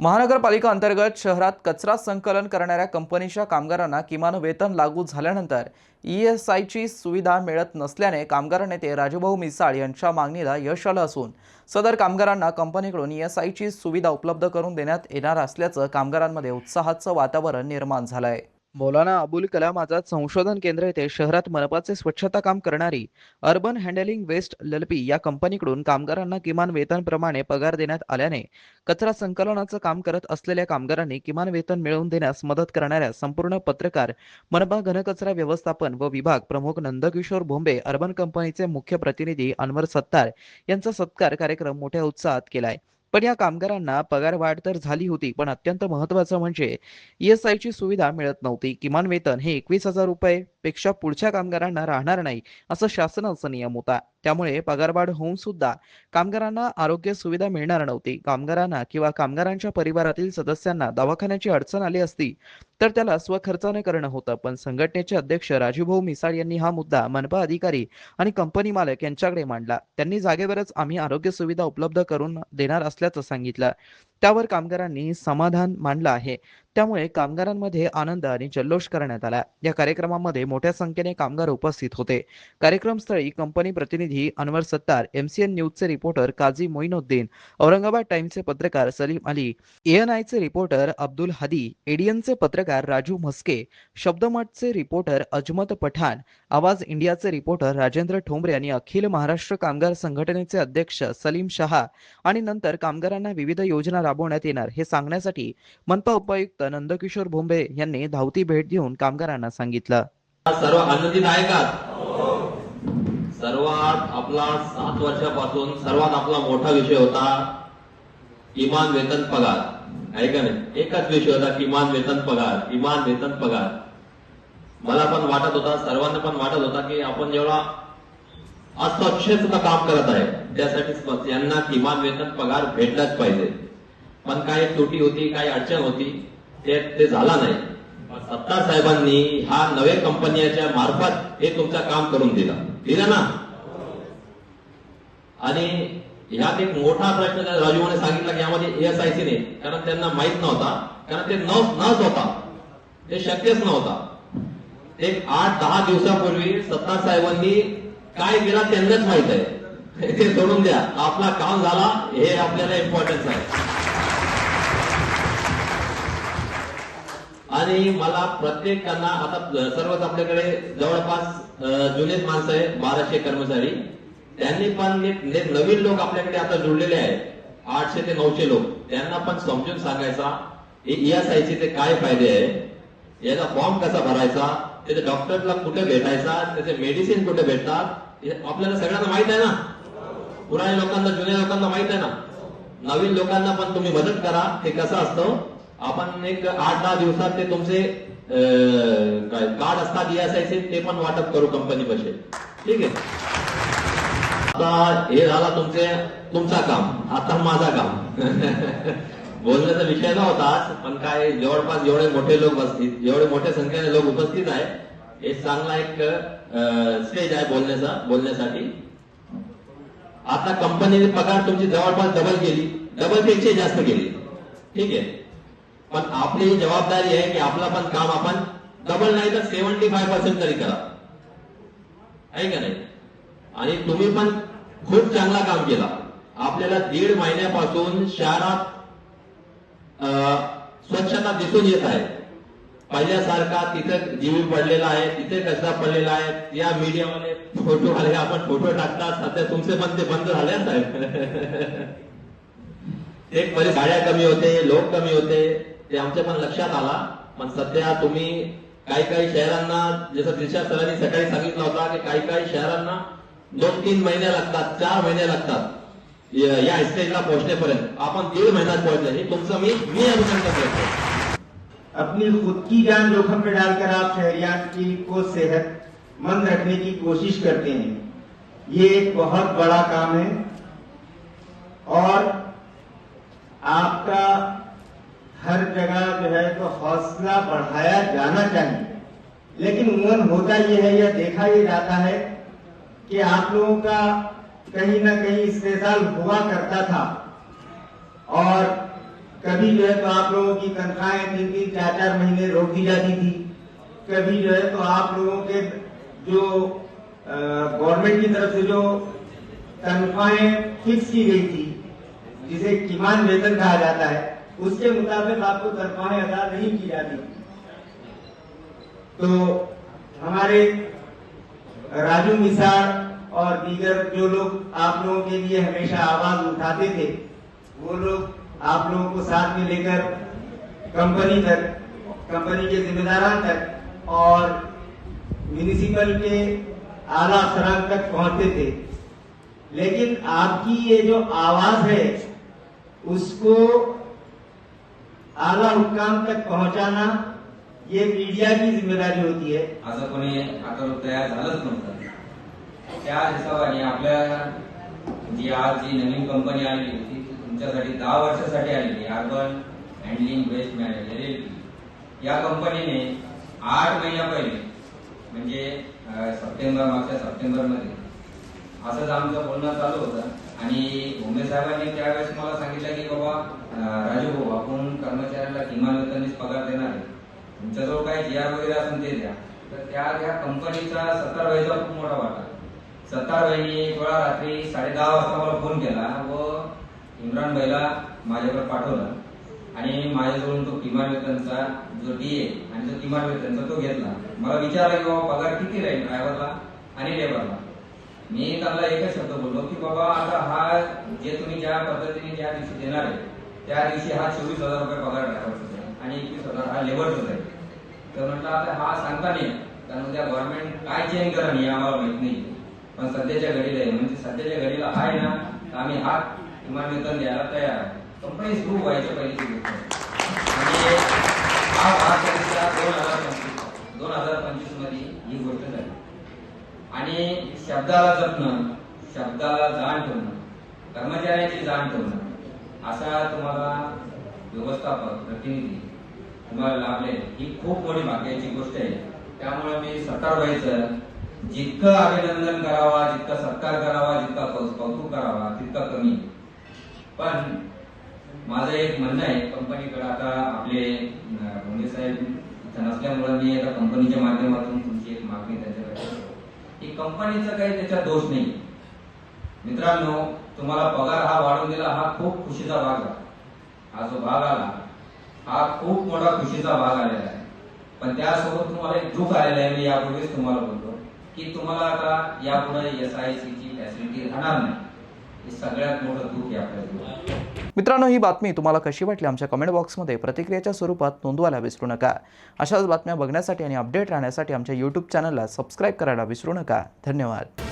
महानगरपालिका अंतर्गत शहरात कचरा संकलन करणाऱ्या कंपनीच्या कामगारांना किमान वेतन लागू झाल्यानंतर ईएसआयची सुविधा मिळत नसल्याने कामगार नेते राजूभाऊ मिसाळ यांच्या मागणीला यश आलं असून सदर कामगारांना कंपनीकडून ईएसआयची सुविधा उपलब्ध करून देण्यात येणार असल्याचं कामगारांमध्ये उत्साहाचं वातावरण निर्माण झालं आहे। मौलाना अबुल कलाम आझाद संशोधन केंद्र येथे शहरात मनपाचे स्वच्छता काम करणारी अर्बन हँडलिंग वेस्ट ललपी या कंपनीकडून कामगारांना किमान वेतनप्रमाणे पगार देण्यात आल्याने कचरा संकलनाचं काम करत असलेल्या कामगारांनी किमान वेतन मिळवून देण्यास मदत करणाऱ्या संपूर्ण पत्रकार मनपा घनकचरा व्यवस्थापन व विभाग प्रमुख नंदकिशोर भोंबे अर्बन कंपनीचे मुख्य प्रतिनिधी अनवर सत्तार यांचा सत्कार कार्यक्रम मोठ्या उत्साहात केलाय। पण या कामगारांना पगार वाढ तर झाली होती, पण अत्यंत महत्त्वाचं म्हणजे ईएसआयची सुविधा मिळत नव्हती। किमान वेतन हे 21,000 रुपये पेक्षा पुढच्या कामगारांना राहणार नाही असं शासनाचा नियम होता। त्यामुळे पगारवाढ होऊन सुद्धा कामगारांना आरोग्य सुविधा मिळणार नव्हती। कामगारांना किंवा कामगारांच्या परिवारातील सदस्यांना दवाखान्याची अडचण आली असती तर त्याला स्वखर्चाने करणं होतं, पण संघटनेचे अध्यक्ष राजूभाऊ मिसाळ यांनी हा मुद्दा मनपा अधिकारी आणि कंपनी मालक यांच्याकडे मांडला। त्यांनी जागेवरच आम्ही आरोग्य सुविधा उपलब्ध करून देणार असल्याचं सांगितलं। त्यावर कामगारांनी समाधान मानलं आहे। त्यामुळे कामगारांमध्ये आनंद आणि जल्लोष करण्यात आला। या कार्यक्रमामध्ये मोठ्या संख्येने कामगार उपस्थित होते। कार्यक्रमस्थळी कंपनी प्रतिनिधी अनवर सत्तार, एमसीएन न्यूजचे रिपोर्टर काझी मोइनुद्दीन, औरंगाबाद टाइम्सचे पत्रकार सलीम अली, एएनआयचे रिपोर्टर अब्दुल हदी, एडीएनचे पत्रकार राजू म्हस्के, शब्दमठचे रिपोर्टर अजमत पठाण, आवाज इंडियाचे रिपोर्टर राजेंद्र ठोंबरे आणि अखिल महाराष्ट्र कामगार संघटनेचे अध्यक्ष सलीम शहा आणि नंतर कामगारांना विविध योजना राबवण्यात येणार हे सांगण्यासाठी मनपा उपायुक्त नंदकिशोर भोंबे यांनी धावती भेट देऊन कामगारांना सांगितलं। सर्व आनंदित आहे का? सर्वात आपला 7 वर्षापासून सर्वात आपला मोठा विषय होता किमान वेतन पगार, आहे का नाही? एकच विषय होता किमान वेतन पगार, किमान वेतन पगार। मला पण वाटत होता, सर्वांना पण वाटत होता की आपण जेवढा अस्वच्छतेचं काम करत आहे त्यासाठी यांना किमान वेतन पगार भेटलाच पाहिजे। पण काही त्रुटी होती, काही अडचण होती, ते झाला नाही। सत्तार साहेबांनी हा नवे कंपन्यांच्या मार्फत हे तुमचं काम करून दिलं ना। आणि ह्यात एक मोठा प्रश्न राजूने सांगितला की यामध्ये ईएसआयसी नाही, कारण त्यांना माहित नव्हता, कारण ते नच होता, ते शक्यच नव्हता। एक 8-10 दिवसापूर्वी सत्तार साहेबांनी काय केला त्यांनाच माहित आहे, ते सोडून द्या, आपला काम झाला हे आपल्याला इम्पॉर्टन्स आहे। आणि मला प्रत्येकांना आता सर्वच आपल्याकडे जवळपास जुनेच माणसं आहे, 1200 कर्मचारी, त्यांनी पण नवीन लोक आपल्याकडे आता जुळलेले आहेत, 800 ते 900 लोक, त्यांना पण समजून सांगायचा ईएसआयचे काय फायदे आहे, याचा फॉर्म कसा भरायचा, त्याच्या डॉक्टरला कुठे भेटायचा, त्याचे मेडिसिन कुठे भेटतात, आपल्याला सगळ्यांना माहित आहे ना। पुराण्या लोकांना, जुन्या लोकांना माहित आहे ना। नवीन लोकांना पण तुम्ही मदत करा, ते कसं असतं, आपण एक 8-10 दिवसात ते तुमचे कार्ड असतात ईएसआयचे, ते पण वाटप करू कंपनी पैसे, ठीक आहे। आता हे झाला तुमचा काम, आता माझा काम बोलण्याचा विषय नव्हता, पण काय जवळपास जेवढे मोठे लोक बसतील, जेवढे मोठ्या संख्येने लोक उपस्थित आहे, हे चांगला एक स्टेज आहे बोलण्यासाठी। आता कंपनीने पगार तुमची जवळपास डबल केली, डबल पेक्षा जास्त केली, ठीक आहे। पण आपली जबाबदारी आहे की आपला पण काम आपण डबल नाही तर 75% तरी करा, आहे का नाही? आणि तुम्ही पण खूप चांगला काम केला। आपल्याला 1.5 महिन्यापासून शहरात स्वच्छता दिसून येत आहे। पहिल्यासारखा तिथे जीव पडलेला आहे, तिथे कचरा पडलेला आहे, या मीडियावाले फोटो आले, आपण फोटो टाकतात, सध्या तुमचे पण ते बंद झाले साहेब। एक बरेच गाड्या कमी होते, लोक कमी होते, ते आमच्या पण लक्षात आला। पण सध्या तुम्ही काही शहरांना, जसं दिशा सरांनी सकाळी सांगितलं होता की काही शहरांना 2-3 महिने लागतात, 4 महिने लागतात या स्टेजला पोहोचण्यापर्यंत, आपण 1.5 महिन्यात पोहोचले, हे तुमचं मी अभिनंदन करतो। अपनी खुद की जान जोखिम में डालकर आप शहरियात को सेहतमंद रखने की कोशिश करते हैं, ये एक बहुत बड़ा काम है और आपका हर जगह जो है तो हौसला बढ़ाया जाना चाहिए। लेकिन उम्र होता यह है, यह देखा ही जाता है कि आप लोगों का कहीं ना कहीं इस्तेसाल हुआ करता था और कभी जो है तो आप लोगों की तनख्वाहें 3-3, 4-4 महीने रोक दी जाती थी। कभी जो है तो आप लोगों के जो गवर्नमेंट की तरफ से जो तनख्वाहें फिक्स की गई थी, जिसे किमान वेतन कहा जाता है, उसके मुताबिक आपको तनख्वाहें अदा नहीं की जाती। तो हमारे राजू मिसाल और दीगर जो लोग आप लोगों के लिए हमेशा आवाज उठाते थे, वो लोग आप लोगों को साथ में लेकर कंपनी तक, कंपनी के जिम्मेदारान तक और म्युनिसिपल के आला अफसरान तक पहुंचते थे। लेकिन आपकी ये जो आवाज है उसको आला हुक्काम तक पहुंचाना ये मीडिया की जिम्मेदारी होती है। असं कोणी आता तयार झालंच नव्हतं। त्या हिशोबाने आपल्या जी आज जी नवीन कंपनी आलेली होती ती तुमच्यासाठी 10 वर्षासाठी आलेली Urban Handling Waste Manager LLP या कंपनीने 8 महिन्या पहिले म्हणजे मागच्या सप्टेंबरमध्ये असंच आमचं बोलणं चालू होतं आणि भोमे साहेबांनी त्यावेळेस मला सांगितलं की बाबा राजू भाऊ आपण कर्मचाऱ्यांना किमान वेतनीच पगार देणार आहे, तुमच्याजवळ काही GR वगैरे असेल ते द्या। तर त्या कंपनीचा 70 खूप मोठा वाटा। 70 थोडा रात्री 10:30 वाजता मला फोन केला व इम्रान भाईला माझ्याकडे पाठवलं आणि माझ्याजवळून तो किमान वेतनचा जो DA आणि जो किमान वेतनचा तो घेतला। मला विचारलं की बाबा पगार किती राहील ड्रायव्हरला आणि लेबरला। मी त्यांना एकच शब्द बोललो की बाबा आता हा जे तुम्ही ज्या पद्धतीने ज्या दिवशी देणार आहे त्या दिवशी हा 24,000 रुपये पगार ड्रायव्हरचा आहे आणि 21,000 हा लेबरचा आहे। तर म्हटलं आता हा सांगता नाही कारण उद्या गव्हर्नमेंट काय चेंज करा नाही आम्हाला माहित नाही, पण सध्याच्या घडीला आहे म्हणजे सध्याच्या घडीला आहे ना तर आम्ही हा किमान वेतन द्यायला तयार आहे। कंपनी सुरू व्हायच्या पहिली गोष्ट आणि हा भारताच्या 2025 मध्ये ही गोष्ट झाली आणि शब्दाला जपणं, शब्दाला जाण ठेवणं, कर्मचाऱ्यांची जाण ठेवणं असा तुम्हाला व्यवस्थापक प्रतिनिधी तुम्हाला लाभले ही खूप मोठी भाग्याची गोष्ट आहे। त्यामुळे मी सत्कार व्हायचं जितकं अभिनंदन करावा, जितका सत्कार करावा, जितका कौतुक करावा तितका कमी। पण माझं एक म्हणणं आहे कंपनीकडे, आता आपले भोंगे साहेब इथं नसल्यामुळे मी एका कंपनीच्या माध्यमातून तुमची एक मागणी त्यांच्याकडे की कंपनीचा काही त्याच्यात दोष नाही। मित्रांनो तुम्हाला पगार हा वाढवून दिला हा खूप खुशीचा भाग आहे, हा जो भाग आला हा खूप मोठा खुशीचा भाग आलेला आहे। पण त्यासोबत तुम्हाला एक दुःख आलेलं आहे। मी यापूर्वीच तुम्हाला बोलतो की तुम्हाला आता यापुढे SIC ची फॅसिलिटी राहणार नाही, हे सगळ्यात मोठं दुःख आहे आपल्या जीवनात। मित्रांनो, ही बातमी तुम्हाला कशी वाटली आमच्या कमेंट बॉक्समध्ये प्रतिक्रियेच्या स्वरूपात नोंदवायला विसरू नका। अशाच बातम्या बघण्यासाठी आणि अपडेट राहण्यासाठी आमच्या YouTube चॅनलला सबस्क्राईब करायला विसरू नका। धन्यवाद।